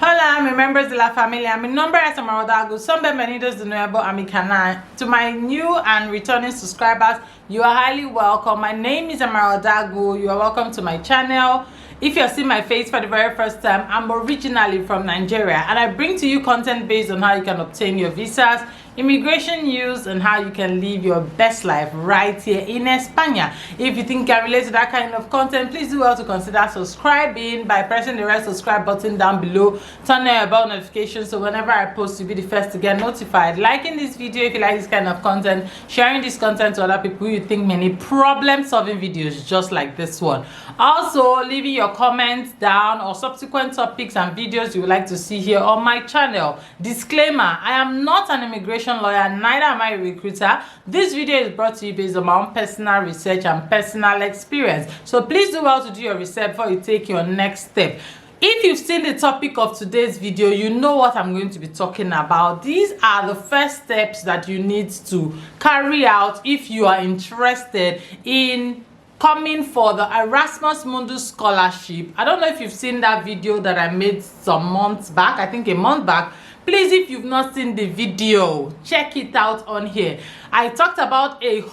Hola, mi members de la familia. Mi nombre es Amarodago. Son bienvenidos de nuevo a mi canal. To my new and returning subscribers, you are highly welcome. My name is Amarodago. You are welcome to my channel. If you're seeing my face for the very first time, I'm originally from Nigeria and I bring to you content based on how you can obtain your visas, immigration news, and how you can live your best life right here in España. If you think you can relate to that kind of content, please do well to consider subscribing by pressing the red subscribe button down below. Turn on your bell notifications so whenever I post, you'll be the first to get notified. Liking this video if you like this kind of content, sharing this content to other people who you think may need problem-solving videos just like this one. Also, leaving your comments down or subsequent topics and videos you would like to see here on my channel. Disclaimer, I am not an immigration lawyer, neither am I a recruiter. This video is brought to you based on my own personal research and personal experience. So please do well to do your research before you take your next step. If you've seen the topic of today's video, you know what I'm going to be talking about. These are the first steps that you need to carry out if you are interested in coming for the ERASMUS Mundus Scholarship. I don't know if you've seen that video that I made some months back, I think a month back. Please, if you've not seen the video, check it out on here. I talked about 100%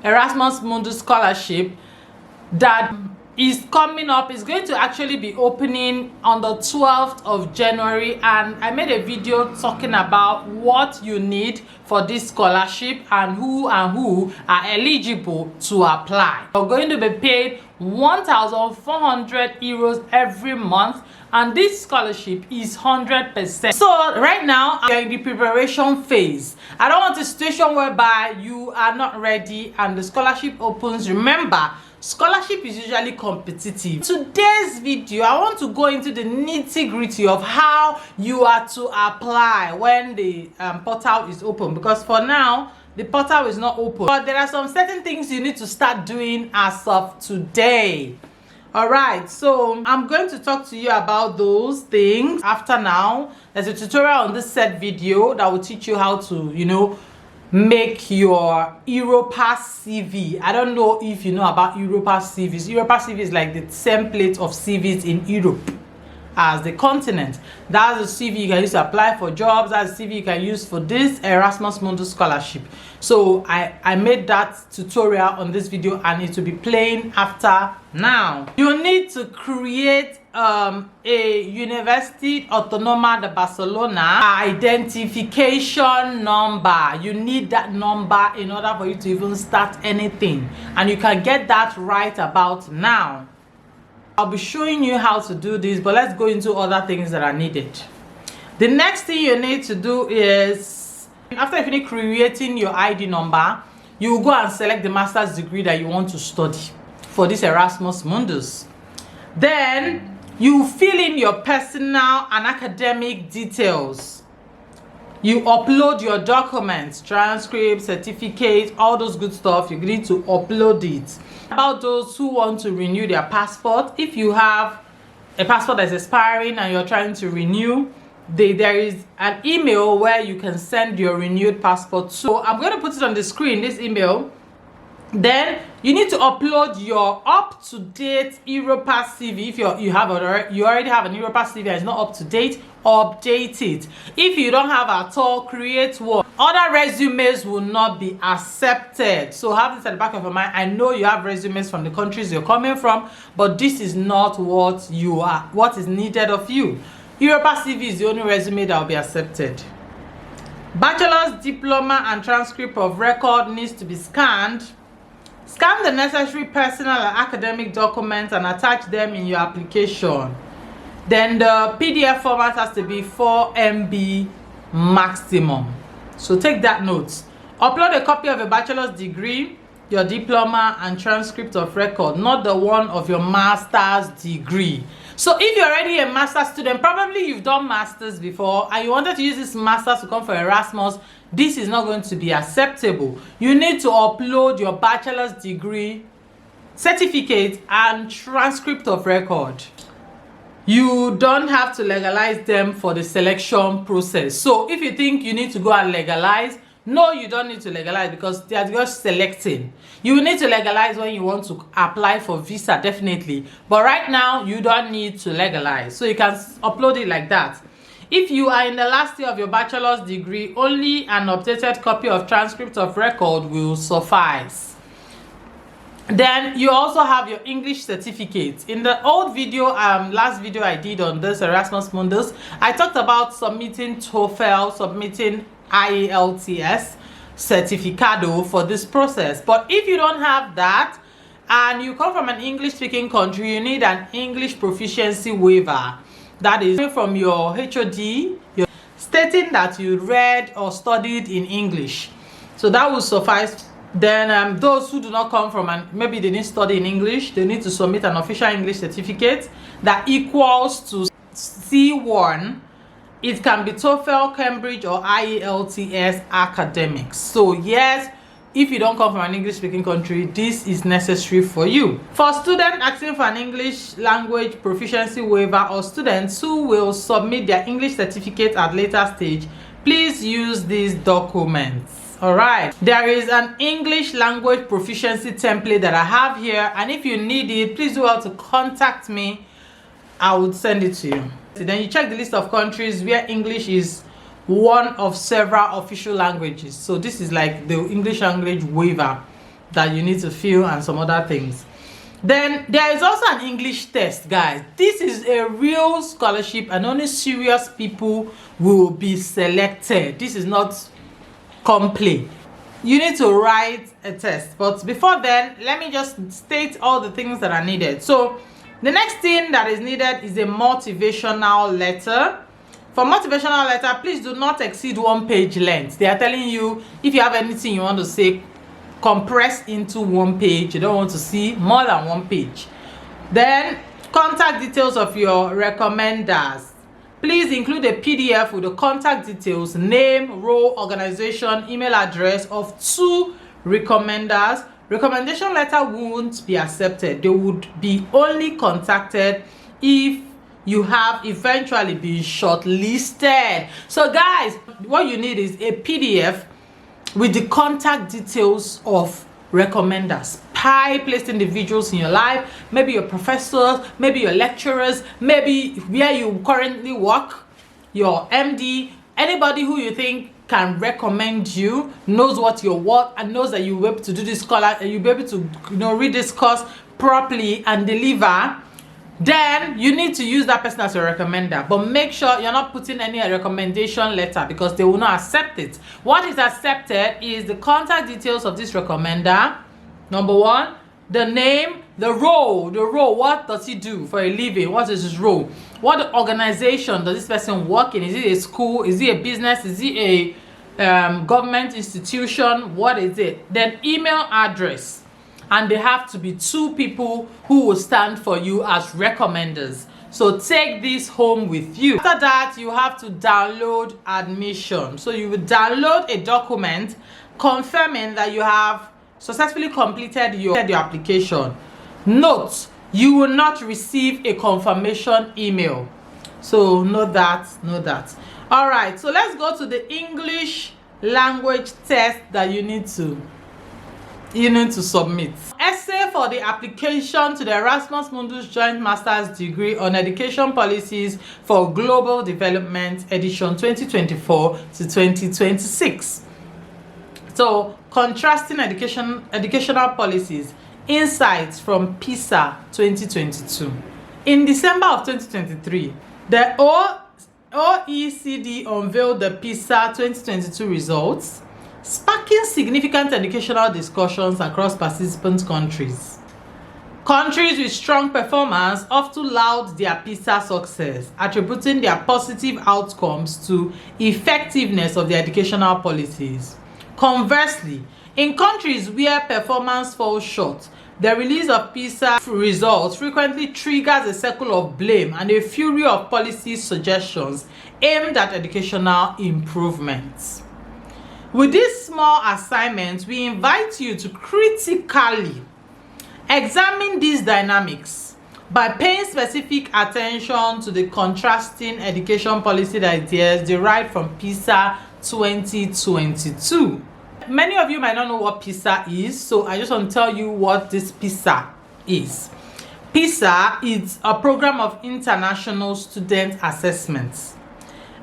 ERASMUS Mundus Scholarship that is coming up. Is going to actually be opening on the 12th of January, and I made a video talking about what you need for this scholarship and who are eligible to apply. You're going to be paid 1,400 euros every month, and this scholarship is 100%. So right now you're in the preparation phase. I don't want a situation whereby you are not ready and the scholarship opens. Remember, scholarship is usually competitive. Today's video, I want to go into the nitty-gritty of how you are to apply when the portal is open, because for now the portal is not open, but there are some certain things you need to start doing as of today. All right, so I'm going to talk to you about those things. After now, there's a tutorial on this set video that will teach you how to, make your ERASMUS CV. I don't know if you know about ERASMUS CVs. ERASMUS CV is like the template of CVs in Europe as the continent. That's the CV you can use to apply for jobs. That's the CV you can use for this ERASMUS Mundus Scholarship. So I made that tutorial on this video and it will be playing after now. You need to create a University Autónoma de Barcelona identification number. You need that number in order for you to even start anything, and you can get that right about now. I'll be showing you how to do this, but let's go into other things that are needed. The next thing you need to do is, after you finish creating your ID number, you will go and select the master's degree that you want to study for this ERASMUS Mundus. Then you fill in your personal and academic details. You upload your documents, transcripts, certificates, all those good stuff. You need to upload it. About those who want to renew their passport, if you have a passport that's expiring and you're trying to renew, there is an email where you can send your renewed passport to. So I'm going to put it on the screen, this email. Then you need to upload your up-to-date ERASMUS CV. If you already have an ERASMUS CV that is not up to date, update it. If you don't have at all, create one. Other resumes will not be accepted. So have this at the back of your mind. I know you have resumes from the countries you're coming from, but this is not what is needed of you. ERASMUS CV is the only resume that will be accepted. Bachelor's diploma and transcript of record needs to be scanned. Scan the necessary personal and academic documents and attach them in your application. Then the PDF format has to be 4 MB maximum. So take that note. Upload a copy of a bachelor's degree, your diploma, and transcript of record, not the one of your master's degree. So if you're already a master's student, probably you've done masters before and you wanted to use this master's to come for Erasmus, this is not going to be acceptable. You need to upload your bachelor's degree, certificate, and transcript of record. You don't have to legalize them for the selection process. So if you think you need to go and legalize, No, you don't need to legalize because they are just selecting. You will need to legalize when you want to apply for visa, definitely. But right now, you don't need to legalize. So you can upload it like that. If you are in the last year of your bachelor's degree, only an updated copy of transcript of record will suffice. Then you also have your English certificate. In the old video, last video I did on this Erasmus Mundus, I talked about submitting TOEFL, submitting IELTS certificado for this process. But if you don't have that and you come from an English speaking country, you need an English proficiency waiver. That is from your HOD, stating that you read or studied in English. So that will suffice. Then those who do not come from, and maybe they didn't study in English, they need to submit an official English certificate that equals to C1. It can be TOEFL, Cambridge, or IELTS academics. So yes, if you don't come from an English speaking country, this is necessary for you. For students asking for an English language proficiency waiver or students who will submit their English certificate at later stage, please use these documents. All right, there is an English language proficiency template that I have here, and if you need it, please do well to contact me. I would send it to you. Then you check the list of countries where English is one of several official languages. So this is like the English language waiver that you need to fill and some other things. Then there is also an English test, guys. This is a real scholarship and only serious people will be selected. This is not complete. You need to write a test. But before then, let me just state all the things that are needed. So the next thing that is needed is a motivational letter. For motivational letter, please do not exceed 1 page length. They are telling you if you have anything you want to say, compress into 1 page. You don't want to see more than 1 page. Then contact details of your recommenders. Please include a PDF with the contact details, name, role, organization, email address of 2 recommenders. Recommendation letter won't be accepted. They would be only contacted if you have eventually been shortlisted. So guys, what you need is a PDF with the contact details of recommenders, high-placed individuals in your life, maybe your professors, maybe your lecturers, maybe where you currently work, your MD, anybody who you think can recommend you, knows what your work and knows that you'll be able to do this scholar, you'll be able to read this course properly and deliver. Then you need to use that person as your recommender, but make sure you're not putting any recommendation letter because they will not accept it. What is accepted is the contact details of this recommender. Number 1, the name, the role. What does he do for a living? What is his role? What organization does this person work in? Is it a school? Is it a business? Is it a government institution? What is it? Then email address. And they have to be 2 people who will stand for you as recommenders. So take this home with you. After that, you have to download admission. So you will download a document confirming that you have successfully completed your application. Note, you will not receive a confirmation email. So note that. All right, so let's go to the English language test that you need to submit. Essay for the application to the Erasmus Mundus Joint Master's Degree on Education Policies for Global Development Edition 2024 to 2026. So, contrasting educational policies, insights from PISA 2022. In December of 2023, the OECD unveiled the PISA 2022 results, sparking significant educational discussions across participant countries. Countries with strong performance often laud their PISA success, attributing their positive outcomes to effectiveness of their educational policies. Conversely, in countries where performance falls short, the release of PISA results frequently triggers a cycle of blame and a fury of policy suggestions aimed at educational improvements. With this small assignment, we invite you to critically examine these dynamics by paying specific attention to the contrasting education policy ideas derived from PISA 2022. Many of you might not know what PISA is, so I just want to tell you what this PISA is. PISA is a program of international student assessments,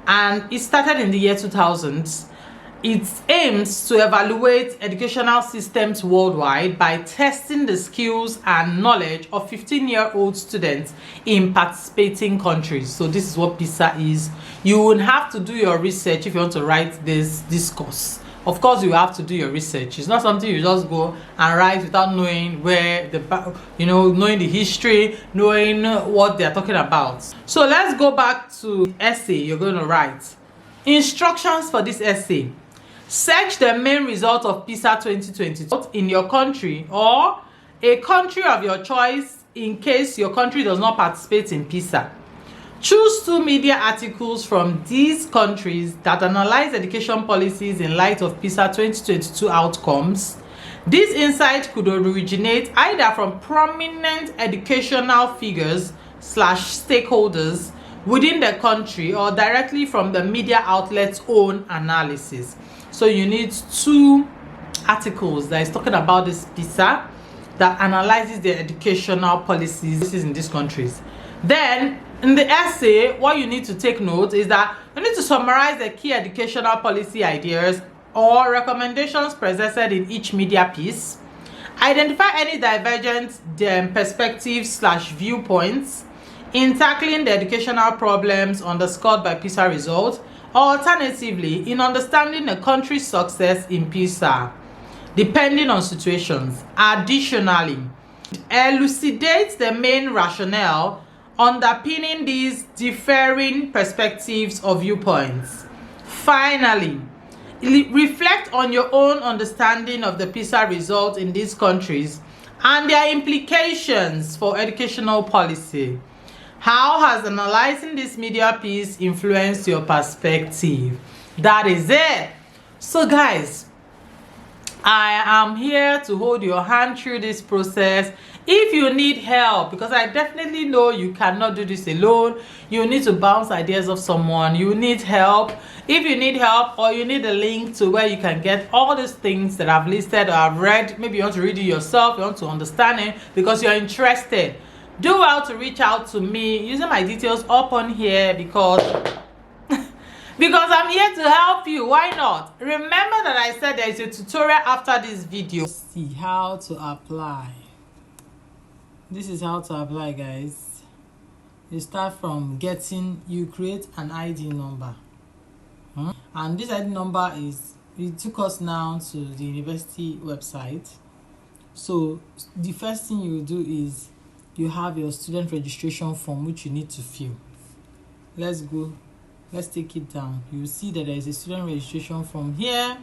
and it started in the year 2000. It aims to evaluate educational systems worldwide by testing the skills and knowledge of 15-year-old students in participating countries. So this is what PISA is. You will have to do your research if you want to write this course. Of course, you have to do your research. It's not something you just go and write without knowing where knowing the history, knowing what they're talking about. So let's go back to essay you're going to write. Instructions for this essay. Search the main result of PISA 2022 in your country or a country of your choice in case your country does not participate in PISA. Choose 2 media articles from these countries that analyze education policies in light of PISA 2022 outcomes. These insights could originate either from prominent educational figures / stakeholders within the country or directly from the media outlet's own analysis. So you need 2 articles that is talking about this PISA that analyzes the educational policies in these countries. Then in the essay, what you need to take note is that you need to summarize the key educational policy ideas or recommendations presented in each media piece. Identify any divergent perspectives / viewpoints in tackling the educational problems underscored by PISA results. Alternatively, in understanding the country's success in PISA, depending on situations. Additionally, elucidate the main rationale underpinning these differing perspectives or viewpoints. Finally, reflect on your own understanding of the PISA results in these countries and their implications for educational policy. How has analyzing this media piece influenced your perspective? That is it. So guys, I am here to hold your hand through this process. If you need help, because I definitely know you cannot do this alone, you need to bounce ideas off someone, you need help. If you need help or you need a link to where you can get all these things that I've listed or I've read, maybe you want to read it yourself, you want to understand it because you're interested, do well to reach out to me using my details up on here because I'm here to help you. Why not? Remember that I said there is a tutorial after this video. See how to apply. This is how to apply, guys. You start from you create an ID number. And this ID number it took us now to the university website. So the first thing you do is you have your student registration form which you need to fill. Let's take it down. You will see that there is a student registration form here.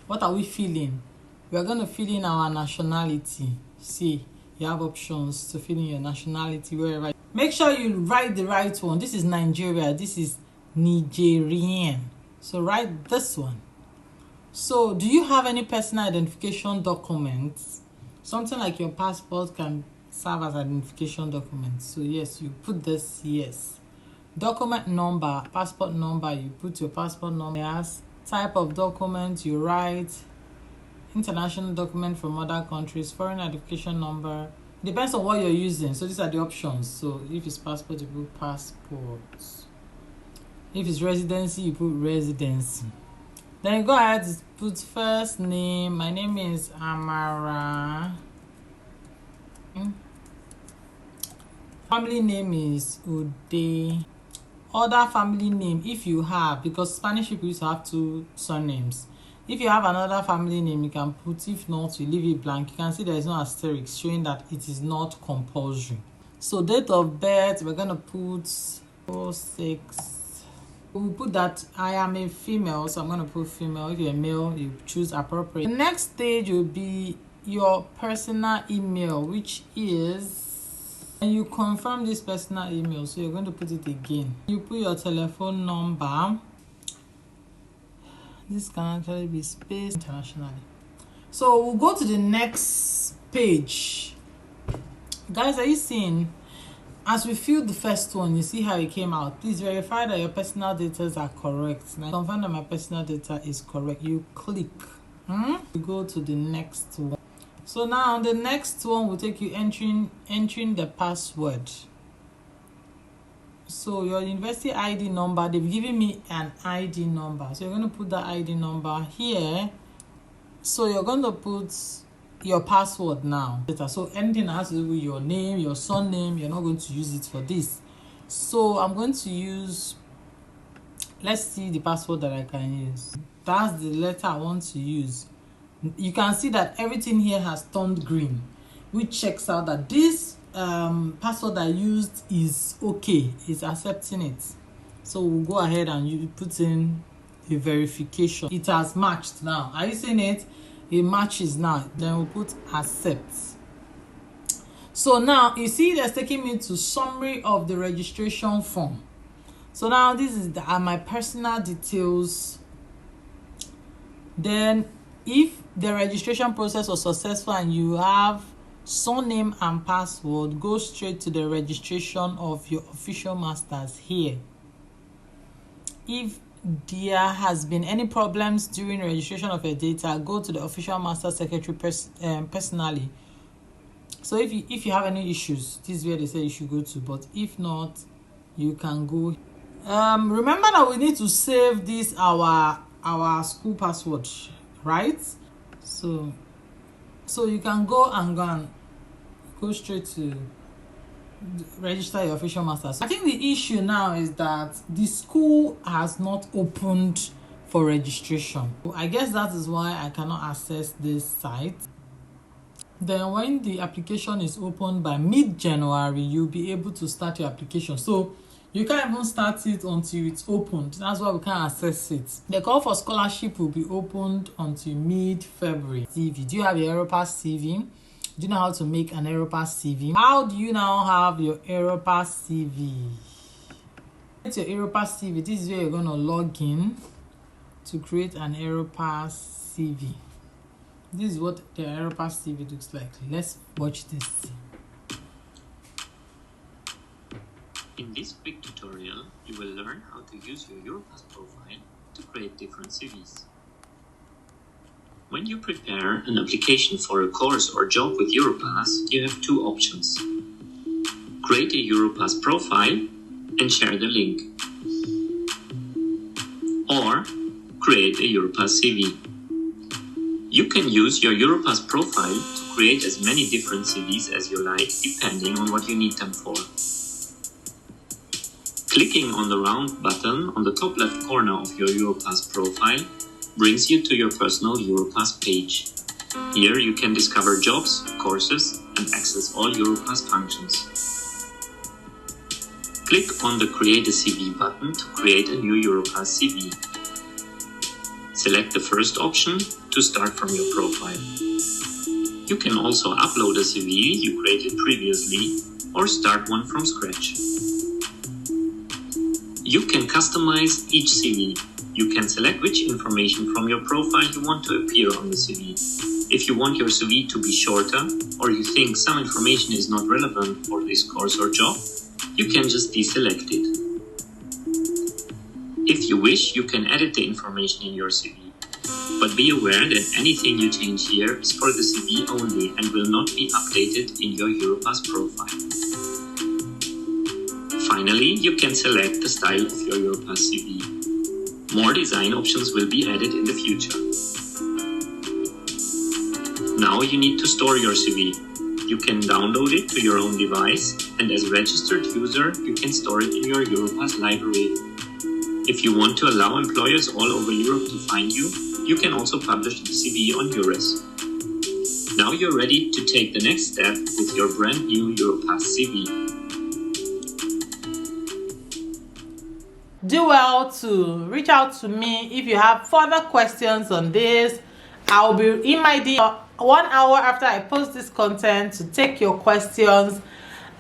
What are we filling? We are going to fill in our nationality. See, you have options to fill in your nationality wherever. Make sure you write the right one. This is Nigeria. This is Nigerian. So write this one. So do you have any personal identification documents? Something like your passport can serve as an identification document. So yes, you put this yes. Document number, passport number, you put your passport number. Yes. Type of document, you write international document from other countries, foreign identification number. Depends on what you're using. So these are the options. So if it's passport, you put passport. If it's residency, you put residency. Then go ahead and put first name. My name is Amara. Family name is Ude. Other family name, if you have, because Spanish people used to have 2 surnames. If you have another family name, you can put. If not, you leave it blank. You can see there is no asterisk showing that it is not compulsory. So date of birth, we're gonna put 06. We'll put that I am a female, so I'm gonna put female. If you're a male, you choose appropriate. The next stage will be your personal email, which is, and you confirm this personal email, so you're going to put it again. You put your telephone number. This can actually be spaced internationally. So we'll go to the next page. Guys, are you seeing? as we fill the first one, you see how it came out. Please verify that your personal data are correct. Now confirm that my personal data is correct. You click. You go to the next one. So now the next one will take you entering the password. So your university ID number, they've given me an ID number. So you're going to put that ID number here. So you're going to put your password now. So anything that has to do with your name, your surname, you're not going to use it for this. So I'm going to use, let's see the password that I can use. That's the letter I want to use. You can see that everything here has turned green, which checks out that this password I used is okay, it's accepting it. So we'll go ahead and you put in a verification. It has matched now. Are you seeing it? It matches now. Then we'll put accept. So now you see that's taking me to summary of the registration form. So now this is my personal details. Then if the registration process was successful and you have surname and password, go straight to the registration of your official masters here. If there has been any problems during registration of your data, go to the official master secretary personally. So if you have any issues, this is where they say you should go to, but if not, you can go. Remember that we need to save this our school password, right? So you can go straight to register your official masters. I think the issue now is that the school has not opened for registration. I guess that is why I cannot access this site. Then when the application is opened by mid-January, you'll be able to start your application. So you can't even start it until it's opened. That's why we can't access it. The call for scholarship will be opened until mid-February. CV. Do you have your ERASMUS CV? Do you know how to make an ERASMUS CV? How do you now have your ERASMUS CV? It's your ERASMUS CV. This is where you're going to log in to create an ERASMUS CV. This is what the ERASMUS CV looks like. Let's watch this. In this quick tutorial, you will learn how to use your ERASMUS profile to create different CVs. When you prepare an application for a course or job with ERASMUS, you have two options. Create a ERASMUS profile and share the link. Or create a ERASMUS CV. You can use your ERASMUS profile to create as many different CVs as you like, depending on what you need them for. Clicking on the round button on the top left corner of your ERASMUS profile brings you to your personal ERASMUS page. Here you can discover jobs, courses, and access all ERASMUS functions. Click on the Create a CV button to create a new ERASMUS CV. Select the first option to start from your profile. You can also upload a CV you created previously or start one from scratch. You can customize each CV. You can select which information from your profile you want to appear on the CV. If you want your CV to be shorter, or you think some information is not relevant for this course or job, you can just deselect it. If you wish, you can edit the information in your CV. But be aware that anything you change here is for the CV only and will not be updated in your ERASMUS profile. Finally, you can select the style of your ERASMUS CV. More design options will be added in the future. Now you need to store your CV. You can download it to your own device, and as a registered user, you can store it in your ERASMUS library. If you want to allow employers all over Europe to find you, you can also publish the CV on EURES. Now you're ready to take the next step with your brand new ERASMUS CV. Do well to reach out to me if you have further questions on this. I'll be in my DM 1 hour after I post this content to take your questions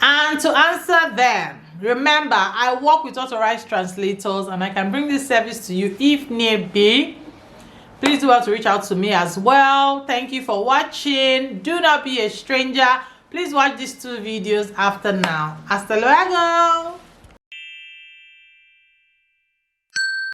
and to answer them. Remember, I work with authorized translators and I can bring this service to you if need be. Please do well to reach out to me as well. Thank you for watching. Do not be a stranger Please watch these two videos after now. Hasta luego.